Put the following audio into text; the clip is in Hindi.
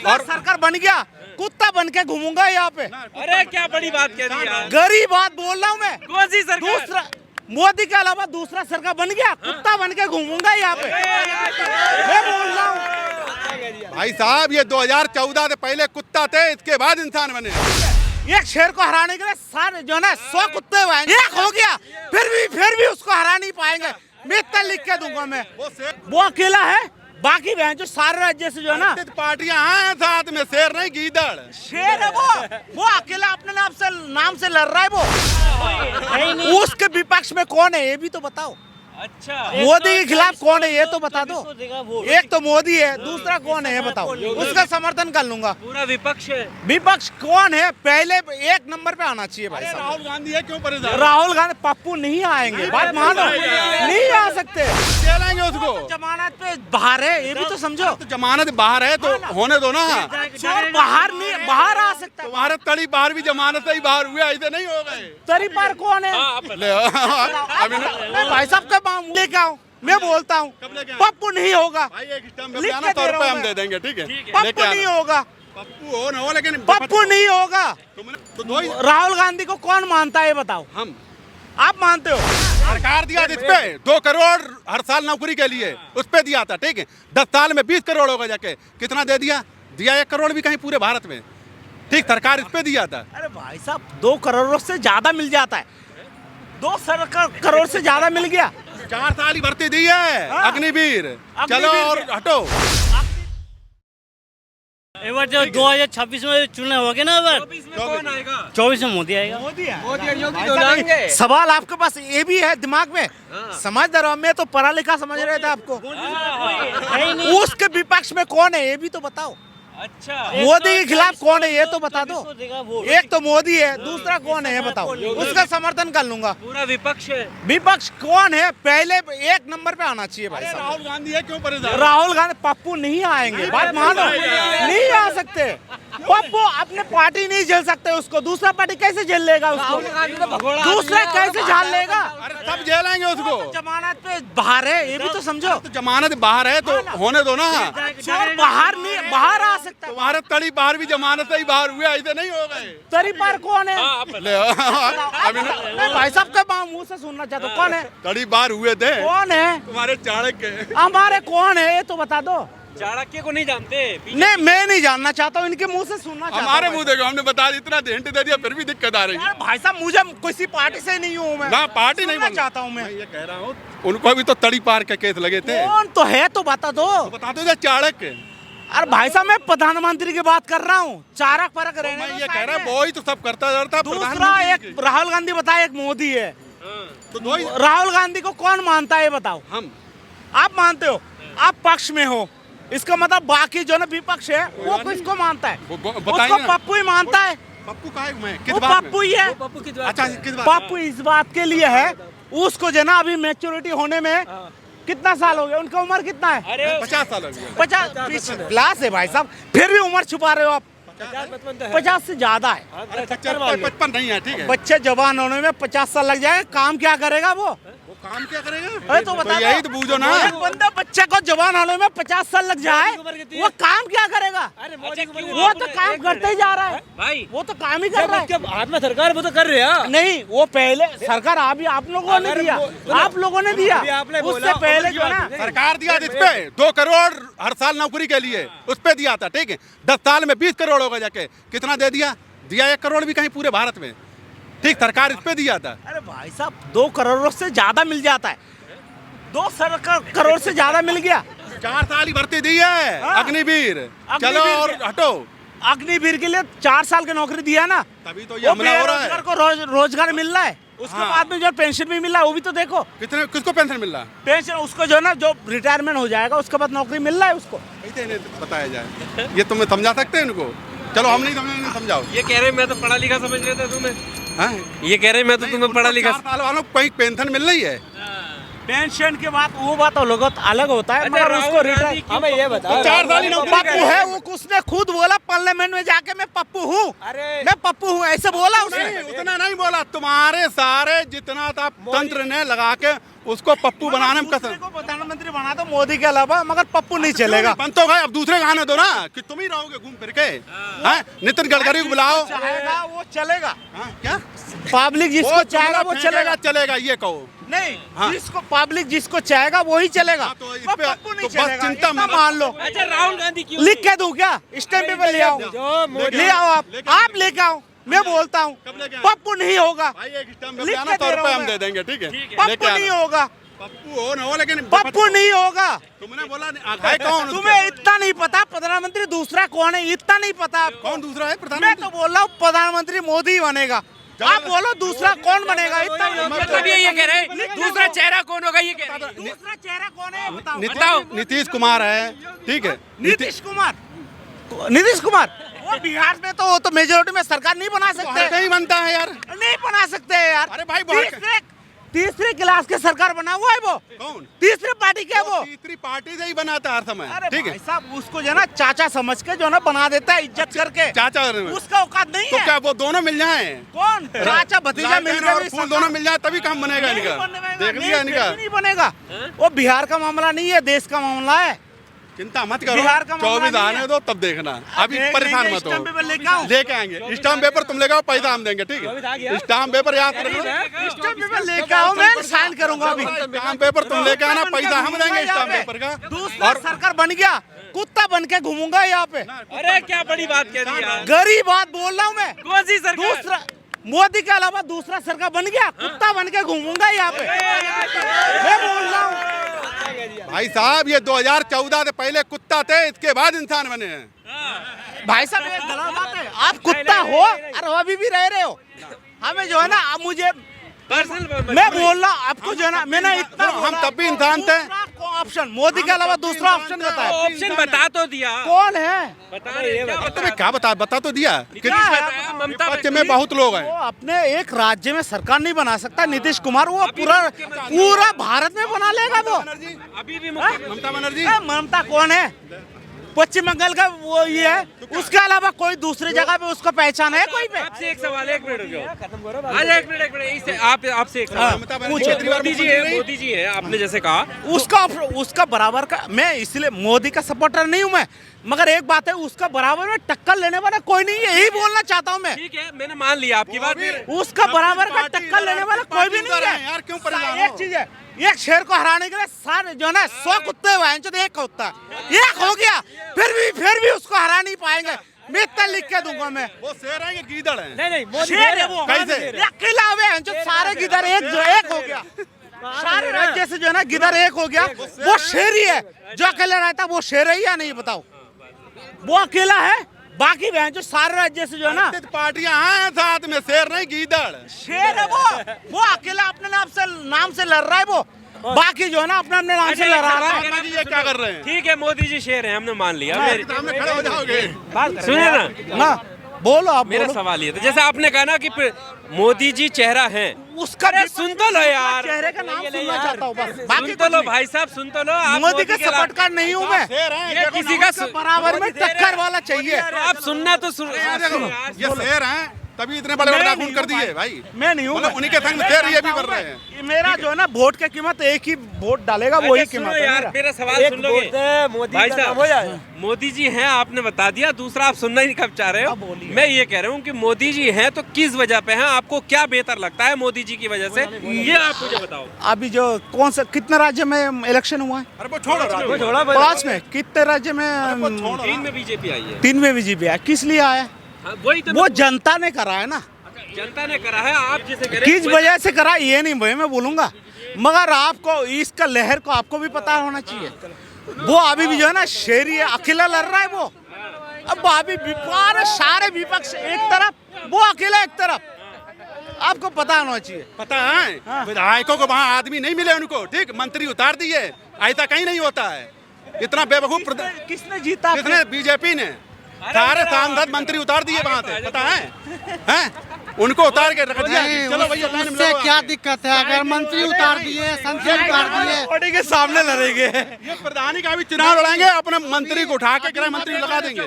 और सरकार बन गया, कुत्ता बन के घूमूंगा यहाँ पे। अरे क्या बड़ी बात कह दी यार। गरीब बात बोल रहा हूँ मैं। कौन सी सरकार? दूसरा मोदी के अलावा दूसरा सरकार बन गया, कुत्ता बन के घूमूंगा यहाँ पे, मैं बोल रहा हूँ। भाई साहब ये 2014 से पहले कुत्ता थे, इसके बाद इंसान बने। एक शेर को हराने के लिए सारे जो है ना 100 कुत्ते हुए, एक हो गया फिर भी उसको हरा नहीं पाएंगे। मैं इतना लिख के दूंगा मैं, वो अकेला है, बाकी बहन जो सारे राज्य से जो है ना पार्टियां हैं साथ में, शेर नहीं गीदड़। शेर है वो अकेला अपने नाम से लड़ रहा है वो। उसके विपक्ष में कौन है ये भी तो बताओ। अच्छा, मोदी के खिलाफ कौन है ये तो बता दो। एक तो मोदी है, दूसरा कौन है ये बताओ, उसका समर्थन कर लूंगा। पूरा विपक्ष है। विपक्ष कौन है पहले एक नंबर पे आना चाहिए भाई साहब। राहुल गांधी है, क्यों परेशान? राहुल गांधी पप्पू नहीं आएंगे, बात मानो, नहीं आ सकते। चलेंगे उसको, जमानत पे बाहर है ये भी तो समझो। तो जमानत बाहर है तो होने दो ना। चोर बाहर आ सकता है। तुम्हारे तड़ी बाहर भी जमानत से ही बाहर हुए, ऐसे नहीं हो गए। तरी पार कौन है? भाई साहब का लेके आओ, मैं बोलता हूँ पप्पू नहीं होगा। भाई एक स्टैम्प पे आना, 100 रुपए हम दे देंगे, ठीक है? पप्पू नहीं होगा, पप्पू हो ना हो, लेकिन पप्पू नहीं होगा। तो दो ही राहुल गांधी को कौन मानता है ये बताओ। हम, आप मानते हो? सरकार दिया इस पे 2 करोड़ हर साल नौकरी के लिए, उस पे दिया था, ठीक है? 10 साल में 20 करोड़ होगा, जाके कितना दे दिया 1 करोड़ भी कहीं पूरे भारत में, ठीक? सरकार इस पे दिया था। अरे भाई साहब 2 करोड़ से ज्यादा मिल जाता है, 2 करोड़ से ज्यादा मिल गया। 4 साल ही भर्ती दी है। हाँ। अग्निवीर चलो और हटो। एक बार जो 2026 में चुनाव होंगे ना, 24 में कौन आएगा? 24 में मोदी आएगा। मोदी सवाल आपके पास ये भी है दिमाग में, समझदार में तो पढ़ा लिखा समझ रहे थे आपको। उसके विपक्ष में कौन है ये भी तो बताओ। अच्छा, मोदी के खिलाफ कौन है ये तो बता दो। वो एक तो मोदी है, दूसरा कौन है ये बताओ, उसका समर्थन कर लूंगा। पूरा विपक्ष है। विपक्ष कौन है पहले एक नंबर पे आना चाहिए भाई साहब। राहुल गांधी है, क्यों परेशान? राहुल गांधी पप्पू नहीं आएंगे, बात मानो, नहीं आ सकते। पप्पू अपने पार्टी नहीं झेल सकते उसको, दूसरा पार्टी कैसे झेल लेगा उसको, दूसरा कैसे झेल लेगा। अरे सब झेलेंगे उसको। जमानत पे बाहर है ये भी तो समझो। तो जमानत बाहर है तो होने दो ना। चोर बाहर आ सकता है। तुम्हारे तड़ी बाहर भी जमानत से ही बाहर हुए, ऐसे नहीं हो गए। तरी पार कौन है? अभी भाई साहब का मुंह से सुनना चाहता हूँ, कौन है? तड़ी बाहर हुए थे कौन है तुम्हारे चाणक्य। हमारे? कौन है ये तो बता दो। चाणक्य को नहीं जानते? नहीं मैं नहीं जानना चाहता हूँ, इनके मुंह से सुनना चाहता हूँ। हमारे मुंह देखो, हमने बता दिया, इतना हिंट दे दिया, फिर भी दिक्कत आ रही है। यार भाई साहब मुझे किसी पार्टी से नहीं हूँ मैं, ना पार्टी नहीं सुनना बोल चाहता हूँ मैं। ये कह रहा हूँ, उनको भी तो तड़ी पार के केस लगे थे। कौन तो है तो बता दो। बता दो चाणक्य। अरे भाई साहब मैं प्रधानमंत्री की बात कर रहा हूँ, चारक परक रहने मैं दो ये कह साइड रहा में। वो ही तो सब करता रहता। दूसरा एक राहुल गांधी बताए, एक मोदी है। तो दो ही राहुल गांधी को कौन मानता है ये बताओ। हम। आप मानते हो, आप पक्ष में हो, इसका मतलब बाकी जो ना विपक्ष है वो किसको मानता है? बताइए उसको ना। पप्पू ही मानता है। पप्पू का है, मैं किस वो बात में? पप्पू ही है। पप्पू की अच्छा किस बात? पप्पू इस बात के लिए है, उसको जो ना अभी मैच्योरिटी होने में कितना साल हो गया, उनका उम्र कितना है? अरे 50 साल हो गया। 50 प्लस है भाई साहब, फिर भी उम्र छुपा रहे हो आप। 50 से ज्यादा है। 55 नहीं है, ठीक है? बच्चे जवान होने में 50 साल लग जाएगा, काम क्या करेगा वो काम क्या करेगा? अरे तो बता यही तो बूझो ना। एक बंदा बच्चे को जवान होने में 50 साल लग जाए, वो काम क्या करेगा? वो तो काम करते ही जा रहा है भाई, वो तो काम ही कर रहा है। हाथ में सरकार वो तो कर रहे हैं। नहीं वो पहले सरकार अभी आप लोगों ने दिया, आप लोगों ने दिया, उससे पहले जो ना सरकार दिया इस पे 2 करोड़ हर साल नौकरी के लिए, उस पे दिया था, ठीक है? 10 साल में 20 करोड़ होगा, जाके कितना दे दिया 1 करोड़ भी कहीं पूरे भारत में, ठीक? सरकार इस पे दिया था। अरे भाई साहब 2 करोड़ से ज्यादा मिल जाता है, 2 करोड़ से ज्यादा मिल गया। 4 साल ही भर्ती दी है। हाँ। अग्निवीर चलो और हटो। अग्निवीर के लिए 4 साल की नौकरी दिया ना, तभी तो ये वो हमला हो रहा है। बेरोजगार को रोजगार मिल रहा है, उसके हाँ। बाद में जो पेंशन भी मिल रहा है वो भी तो देखो। कितने किसको पेंशन मिल रहा है? पेंशन उसको जो ना जो रिटायरमेंट हो जाएगा उसके बाद नौकरी मिल रहा है उसको। कैसे इन्हें बताया जाए? ये तुम्हें समझा सकते हैं इनको? चलो हम नहीं समझाओ। ये कह रहे मैं तो पढ़ा लिखा समझ रहे थे तुम्हें। हाँ? ये कह रहे मैं तो तुम्हें पढ़ा लिखा। 4 साल वालों को कहीं पेंशन मिल रही है? पेंशन के बाद वो बात अलग होता है, मगर उसको रिटायर हमें ये बता। 4 साल ही नौकरी पप्पू है वो, उसने खुद बोला पार्लियामेंट में जाके मैं पप्पू हूँ, मैं पप्पू हूँ ऐसे बोला उसने। उतना नहीं बोला। तुम्हारे सारे जितना था तंत्र ने लगा के उसको पप्पू बनाने में दूसरे को प्रधानमंत्री बना दो मोदी के अलावा, मगर पप्पू नहीं चलेगा। बन तो गए, अब दूसरे गाने दो ना कि तुम ही रहोगे घूम फिर के। हैं? नितिन गडकरी को बुलाओ। चाहेगा वो चलेगा। हाँ, क्या पब्लिक जिसको चाहेगा वो चलेगा। चलेगा ये कहो। नहीं, हाँ। जिसको पब्लिक जिसको चाहेगा वो ही चलेगा। हाँ, तो इस पर पे- पप्पू नहीं तो बस चलेगा, चिंता इतना मत- मान लो। अच्छा राहुल गांधी क्यों लिख के दूं क्या? स्टैम्प पेपर ले आओ, ले आओ आप लेके आओ। मैं बोलता हूँ कब लेके आए? पप्पू नहीं होगा। भाई एक स्टैम्प लिख आना के 100 दे रहा रुपए हूं हम मैं। दे देंगे, ठीक है? पप्पू लेके नहीं आना। होगा, पप्पू हो ना हो, लेकिन पप्पू नहीं होगा। तुमने बोला है कौन? तुम्हें इतना नहीं पता प्रधानमंत्री दूसरा कौन है, इतना नहीं पता आपको। कौन दूसरा है मैं प्रधानमंत्री? तो बोल रहा हूँ प्रधानमंत्री मोदी बनेगा। आप बोलो दूसरा कौन बनेगा, इतना मतलब ये कह रहे हैं दूसरा चेहरा कौन होगा ये कह रहे हैं। दूसरा चेहरा कौन है बताओ। नीतीश कुमार है, ठीक है? नीतीश कुमार वो बिहार में तो मेजोरिटी में सरकार नहीं बना हर सकते, कहीं बनता है यार। नहीं बना सकते यार। अरे भाई बहुत- तीसरे क्लास के सरकार बना हुआ है वो। कौन? तीसरे पार्टी क्या वो? तीसरी पार्टी से ही बनाता है हर समय, अरे ठीक है? भाई साहब उसको जो है ना चाचा समझ के जो है ना बना देता है इज्जत करके। चाचा उसका औकात नहीं तो है। क्या वो दोनों मिल जाए? कौन चाचा भतीजा लाल बहन मिलकर और भी फूल सरकार- दोनों मिल जाए तभी काम बनेगा नहीं इनका। बनेगा, देख लिया नहीं, इनका। नहीं बनेगा। वो बिहार का मामला नहीं है, देश का मामला है। चिंता मत करो, बिहार का मामला 24 नहीं आने है। दो तब देखना। अभी देख परेशान लेंगे, मत हो। स्टैम्प पेपर लेके आओ। लेके आएंगे स्टाम्प पेपर, तुम लेके आओ, पैसा हम देंगे, ठीक है? स्टाम्प पेपर याद रखो। स्टैम्प पेपर लेके आओ, मैं साइन करूंगा अभी। स्टाम्प पेपर तुम लेके आना, पैसा हम देंगे स्टाम्प पेपर का। दूसरा सरकार बन गया, कुत्ता बन के घूमूंगा यहाँ पे। अरे क्या बड़ी बात कह दी यार। गरीब बात बोल रहा हूँ मैं। कौन सी सरकार? दूसरा मोदी के अलावा दूसरा सरकार बन गया, कुत्ता बन के घूमूंगा यहाँ पे। मैं बोल रहा हूँ भाई साहब ये 2014 से पहले कुत्ता थे, इसके बाद इंसान बने हैं। भाई साहब ये गलत बात है। आप कुत्ता हो और अभी भी रह रहे हो। हमें जो है ना अब मुझे पर्सनल मैं बोल रहा हूँ आपको जो है ना मैंने इतना हम तब भी इंसान थे। ऑप्शन मोदी के अलावा दूसरा ऑप्शन बताया ऑप्शन बता तो दिया। कौन है? बता रहे क्या बता तुम्हें क्या बता तो दिया। क्या है? बताया ममता विपक्ष में बहुत लोग वो हैं। अपने एक राज्य में सरकार नहीं बना सकता नीतीश कुमार, वो पूरा भारत में बना लेगा वो। अभी भी ममता बनर्जी ममता कौन है? पश्चिम बंगाल का वो ये है, उसके अलावा कोई दूसरी जगह पे उसको पहचान है कोई पे? आपसे एक सवाल, एक मिनट रुको। आज एक मिनट इससे आपसे एक सवाल। ममता बनर्जी मोदी जी है आपने जैसे कहा उसका बराबर का मैं इसलिए मोदी का सपोर्टर नहीं हूँ मैं, मगर एक बात है उसका बराबर में टक्कर लेने वाला कोई नहीं है, यही बोलना चाहता हूँ मैं। ठीक है मैंने मान लिया आपकी बात। उसका बराबर का टक्कर लेने वाला कोई भी नहीं है यार, क्यों परेशान एक हो? चीज है, एक शेर को हराने के लिए सारे जो है ना 100 कुत्ते हुए हैं, जो एक कुत्ता एक हो गया, फिर भी उसको हरा नहीं पाएंगे। मैं इतना लिख के दूंगा मैं। वो शेर है कि गीदड़ है? नहीं शेर है वो, कैसे? अकेला हुए हैं जो सारे गिदर एक हो गया, सारे राज्य से जो है ना गिदर एक हो गया, वो शेर ही है। जो अकेला रहता है वो शेर है या नहीं बताओ? वो अकेला है, बाकी बहन जो सारे राज्य से जो है ना पार्टियां हैं साथ में, शेर नहीं गीदड़। शेर है वो अकेला अपने नाम से लड़ रहा है वो, बाकी जो है ना अपने नाम से लड़ रहा है। महात्मा जी ये क्या कर रहे हैं? ठीक है मोदी जी शेर है हमने मान लिया। सामने खड़े हो जाओगे। सुनिए ना बोलो आप मेरा बोलो। सवाल ये था जैसे आपने कहा ना कि मोदी जी चेहरा है, उसका अरे सुन तो लो यार, चेहरे का नाम सुनना चाहता हूँ बस, बाकी सुन तो लो भाई साहब, सुन तो लो। आप मोदी का के खिलाफ- सपोर्टकार नहीं हूँ मैं, शेर है, ये देखो किसी ना, का बराबर में टक्कर वाला चाहिए। तो आप सुनना तो सुन। देखो ये शेर हैं, तभी इतने बड़े बड़े मैं नाखून नहीं कर हूँ दिए भाई। मैं नहीं हूँ, मतलब उन्हीं के संग शेर ये भी कर रहे हैं। ये मेरा जो है ना वोट की कीमत एक ही वोट डालेगा वही अच्छा, कीमत सुनो है यार मेरा। मेरा सवाल सुन लोगे भाई साहब। मोदी जी हैं आपने बता दिया, दूसरा आप सुनना ही कब चाह रहे हो? मैं ये कह रहा हूँ कि मोदी जी हैं तो किस वजह पे हैं, आपको क्या बेहतर लगता है मोदी जी की वजह से, ये आप मुझे बताओ। अभी जो कौन सा कितने राज्य में इलेक्शन हुआ है? अरे वो छोड़ो 5 में कितने राज्य में? 3 में बीजेपी आई है। 3 में बीजेपी है। किस लिए आया? हाँ, वही तो वो जनता ने करा है ना, जनता ने करा है, आप जिसे कह रहे किस वजह से करा ये नहीं भाई मैं बोलूंगा, मगर आपको इसका लहर को आपको भी पता होना चाहिए। वो अभी भी जो है ना शेर ही है, अकेला लड़ रहा है वो। अब अभी सारे विपक्ष एक तरफ, वो अकेला एक तरफ, आपको पता होना चाहिए। पता है विधायकों को वहाँ आदमी नहीं मिले उनको, ठीक मंत्री उतार दिए, ऐसा कहीं नहीं होता है। इतना बेवकूफ किसने जीता? किसने? बीजेपी ने सारे सांसद मंत्री उतार दिए वहाँ से, पता है? हैं? उनको उतार के रख दिया। चलो भैया लाइन में उससे लगो। क्या दिक्कत है? अगर मंत्री उतार दिए, संसद उतार दिए, बॉडी के सामने लड़ेंगे। ये प्रधानी का भी चुनाव लड़ेंगे, अपने मंत्री को उठा के गृह मंत्री लगा देंगे।